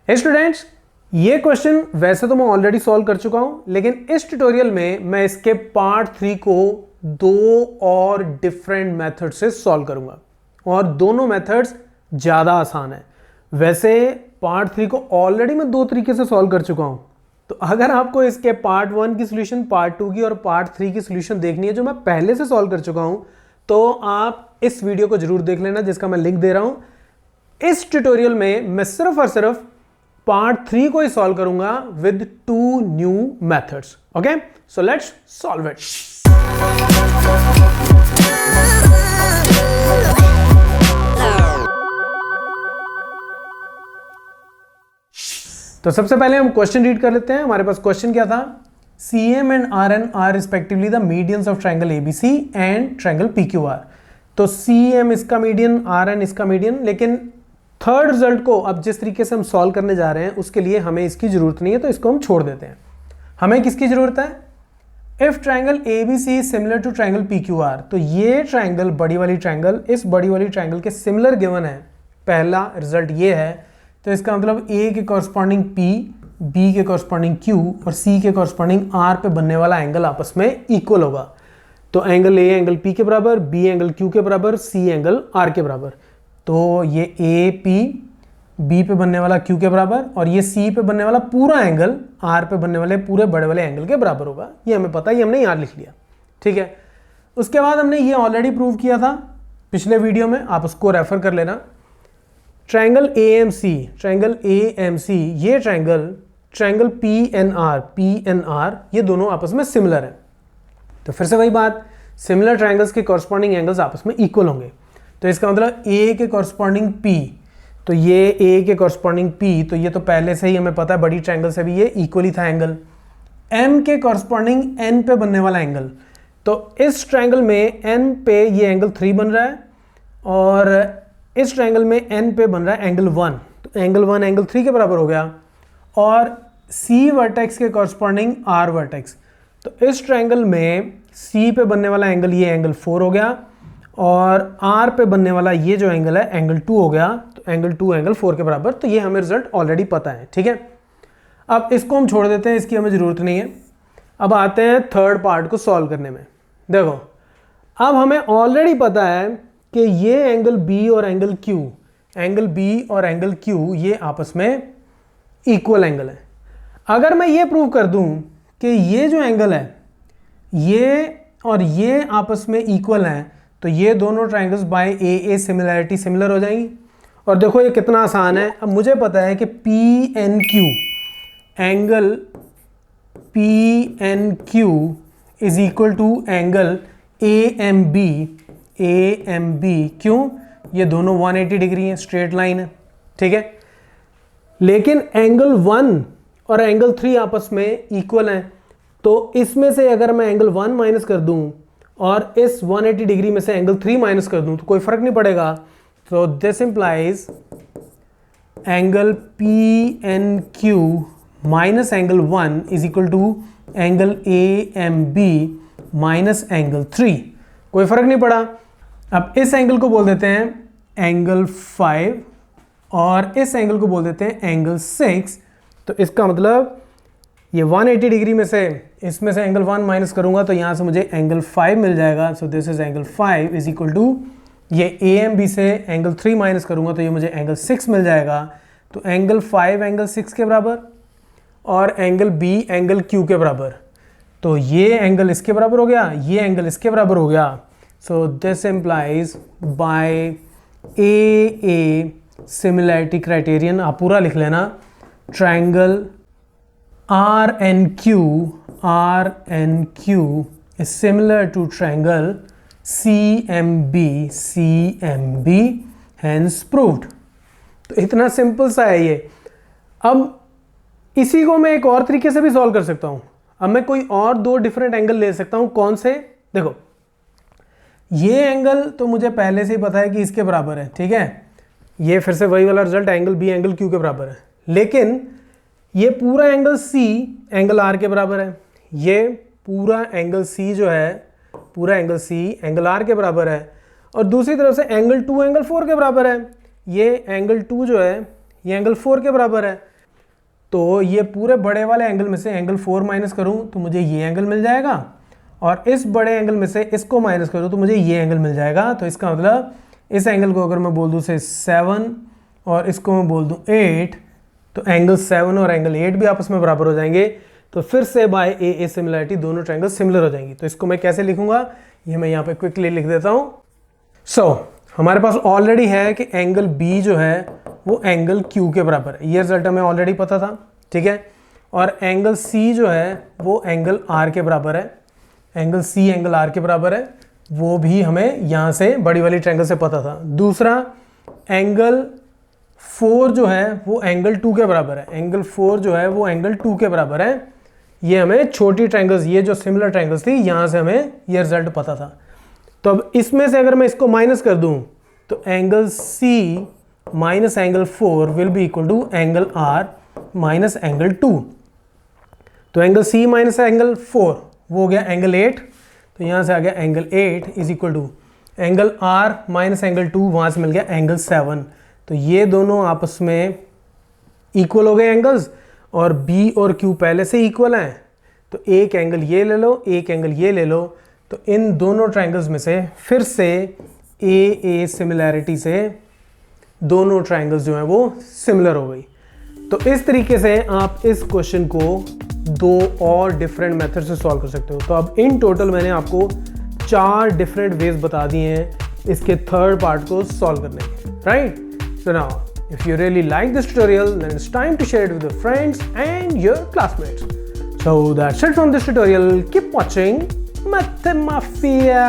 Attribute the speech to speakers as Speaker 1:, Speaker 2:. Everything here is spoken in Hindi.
Speaker 1: हे स्टूडेंट्स, ये क्वेश्चन वैसे तो मैं ऑलरेडी सॉल्व कर चुका हूं, लेकिन इस ट्यूटोरियल में मैं इसके पार्ट 3 को दो और डिफरेंट मेथड से सॉल्व करूंगा और दोनों मेथड्स ज़्यादा आसान है। वैसे पार्ट 3 को ऑलरेडी मैं दो तरीके से सॉल्व कर चुका हूं, तो अगर आपको इसके पार्ट 1 की सोल्यूशन, पार्ट 2 की और पार्ट 3 की सोल्यूशन देखनी है जो मैं पहले से सॉल्व कर चुका हूं, तो आप इस वीडियो को जरूर देख लेना जिसका मैं लिंक दे रहा हूं। इस ट्यूटोरियल में मैं सिर्फ और सिर्फ पार्ट 3 को ही सॉल्व करूंगा with 2 new methods. Okay, so let's solve it. तो सबसे पहले हम क्वेश्चन रीड कर लेते हैं। हमारे पास क्वेश्चन क्या था? CM and RN are respectively the medians of triangle ABC and triangle PQR। तो CM इसका मीडियन, RN इसका मीडियन, लेकिन थर्ड रिजल्ट को अब जिस तरीके से हम सॉल्व करने जा रहे हैं उसके लिए हमें इसकी जरूरत नहीं है, तो इसको हम छोड़ देते हैं। हमें किसकी जरूरत है? If triangle ABC is similar to triangle PQR, तो ये ट्रायंगल, बड़ी वाली ट्रायंगल, इस बड़ी वाली ट्रायंगल के सिमिलर गिवन है। पहला रिजल्ट ये है, तो इसका मतलब A के कॉरस्पॉन्डिंग P, B के कॉरस्पॉन्डिंग Q और C के कॉरस्पॉन्डिंग R पे बनने वाला एंगल आपस में इक्वल होगा। तो एंगल A एंगल P के बराबर, B एंगल Q के बराबर, C एंगल R के बराबर। तो ये AP B पे बनने वाला Q के बराबर और ये C पे बनने वाला पूरा एंगल R पे बनने वाले पूरे बड़े वाले एंगल के बराबर होगा। ये हमें पता है, ये हमने यहाँ लिख लिया। ठीक है, उसके बाद हमने ये ऑलरेडी प्रूव किया था पिछले वीडियो में, आप उसको रेफर कर लेना। ट्रायंगल AMC, ये ट्रायंगल PNR, ये दोनों आपस में सिमिलर है। तो फिर से वही बात, सिमिलर ट्रायंगल्स के कॉरस्पॉन्डिंग एंगल्स आपस में इक्वल होंगे। तो इसका मतलब A के कॉरस्पॉन्डिंग P, तो ये A के कॉरस्पॉन्डिंग P, तो ये तो पहले से ही हमें पता है, बड़ी ट्रायंगल से भी ये इक्वल ही था एंगल। M के कॉरस्पॉन्डिंग N पे बनने वाला एंगल, तो इस ट्रायंगल में N पे ये एंगल 3 बन रहा है और इस ट्रायंगल में N पे बन रहा है एंगल 1, तो एंगल 1 एंगल 3 के बराबर हो गया। और C वर्टेक्स के कॉरस्पॉन्डिंग R वर्टेक्स, तो इस ट्रायंगल में C पे बनने वाला एंगल, ये एंगल 4 हो गया और R पे बनने वाला ये जो एंगल है एंगल 2 हो गया। तो एंगल 2 एंगल 4 के बराबर, तो ये हमें रिजल्ट ऑलरेडी पता है। ठीक है, अब इसको हम छोड़ देते हैं, इसकी हमें ज़रूरत नहीं है। अब आते हैं थर्ड पार्ट को सॉल्व करने में। देखो, अब हमें ऑलरेडी पता है कि ये एंगल B और एंगल Q, ये आपस में इक्वल एंगल है। अगर मैं ये प्रूव कर दूं कि ये जो एंगल है ये और ये आपस में इक्वल हैं, तो ये दोनों triangles by AA similarity similar हो जाएंगी। और देखो ये कितना आसान है। अब मुझे पता है कि PNQ, angle PNQ is equal to angle AMB। क्यों? ये दोनों 180 डिग्री है, स्ट्रेट लाइन है। ठीक है, लेकिन एंगल 1 और एंगल 3 आपस में इक्वल हैं, तो इसमें से अगर मैं एंगल 1 माइनस कर दूं और इस 180 डिग्री में से एंगल 3 माइनस कर दूं तो कोई फर्क नहीं पड़ेगा। तो this implies angle PNQ minus angle 1 is equal to angle AMB minus angle 3। कोई फर्क नहीं पड़ा। अब इस एंगल को बोल देते हैं एंगल 5 और इस एंगल को बोल देते हैं एंगल 6। तो इसका मतलब ये 180 डिग्री में से इसमें से एंगल 1 माइनस करूंगा तो यहाँ से मुझे एंगल 5 मिल जाएगा। So this is angle 5 is equal to, ये AMB से एंगल 3 माइनस करूंगा तो ये मुझे एंगल 6 मिल जाएगा। तो एंगल 5 एंगल 6 के बराबर और एंगल B एंगल Q के बराबर, तो ये एंगल इसके बराबर हो गया, ये एंगल इसके बराबर हो गया। So this implies by AA similarity criterion, आप पूरा लिख लेना, triangle RNQ is similar to triangle CMB, hence proved। तो इतना सिंपल सा है ये। अब इसी को मैं एक और तरीके से भी सॉल्व कर सकता हूं। अब मैं कोई और दो डिफरेंट एंगल ले सकता हूं। कौन से? देखो, ये एंगल तो मुझे पहले से ही पता है कि इसके बराबर है। ठीक है, ये फिर से वही वाला result, angle B angle Q के बराबर है, लेकिन ये पूरा एंगल C एंगल R के बराबर है। ये पूरा एंगल C जो है, पूरा एंगल C एंगल R के बराबर है और दूसरी तरफ से एंगल 2 एंगल 4 के बराबर है। ये एंगल 2 जो है ये एंगल 4 के बराबर है। तो ये पूरे बड़े वाले एंगल में से एंगल 4 माइनस करूं तो मुझे ये एंगल मिल जाएगा, और इस बड़े एंगल में से इसको माइनस करूं तो मुझे ये एंगल मिल जाएगा। तो इसका मतलब इस एंगल को अगर मैं बोल दूं से 7 और इसको मैं बोल दूं 8, तो एंगल 7 और एंगल 8 भी आपस में बराबर हो जाएंगे। तो फिर से बाय ए सिमिलरिटी दोनों ट्रायंगल सिमिलर हो जाएंगी। तो इसको मैं कैसे लिखूंगा, ये मैं यहाँ पे क्विकली लिख देता हूँ। सो हमारे पास ऑलरेडी है कि एंगल बी जो है वो एंगल क्यू के बराबर है, ये रिजल्ट हमें ऑलरेडी पता था, ठीक है। और एंगल सी जो है वो एंगल आर के बराबर है, एंगल सी एंगल आर के बराबर है, वो भी हमें यहाँ से बड़ी वाली ट्रायंगल से पता था। दूसरा एंगल 4 जो है वो एंगल 2 के बराबर है, एंगल 4 जो है वो एंगल 2 के बराबर है। ये हमें छोटी ट्रायंगल्स, ये जो सिमिलर ट्रायंगल्स थी यहाँ से हमें ये रिजल्ट पता था। तो अब इसमें से अगर मैं इसको माइनस कर दूं तो angle C minus angle 4 will be equal to angle R minus angle 2। तो एंगल सी माइनस एंगल 4 वो हो गया एंगल 8, तो यहाँ से आ गया angle 8 is equal to angle R minus angle 2, वहाँ से मिल गया एंगल 7। तो ये दोनों आपस में इक्वल हो गए एंगल्स, और बी और क्यू पहले से इक्वल हैं। तो एक एंगल ये ले लो, एक एंगल ये ले लो, तो इन दोनों ट्रायंगल्स में से फिर से ए सिमिलैरिटी से दोनों ट्रायंगल्स जो हैं वो सिमिलर हो गई। तो इस तरीके से आप इस क्वेश्चन को 2 और डिफरेंट मेथड से सॉल्व कर सकते हो। तो अब इन टोटल मैंने आपको 4 डिफरेंट वेज बता दिए हैं इसके थर्ड पार्ट को सॉल्व करने के, right. So now if you really like this tutorial, then it's time to share it with your friends and your classmates. So that's it from this tutorial. Keep watching Math Mafia.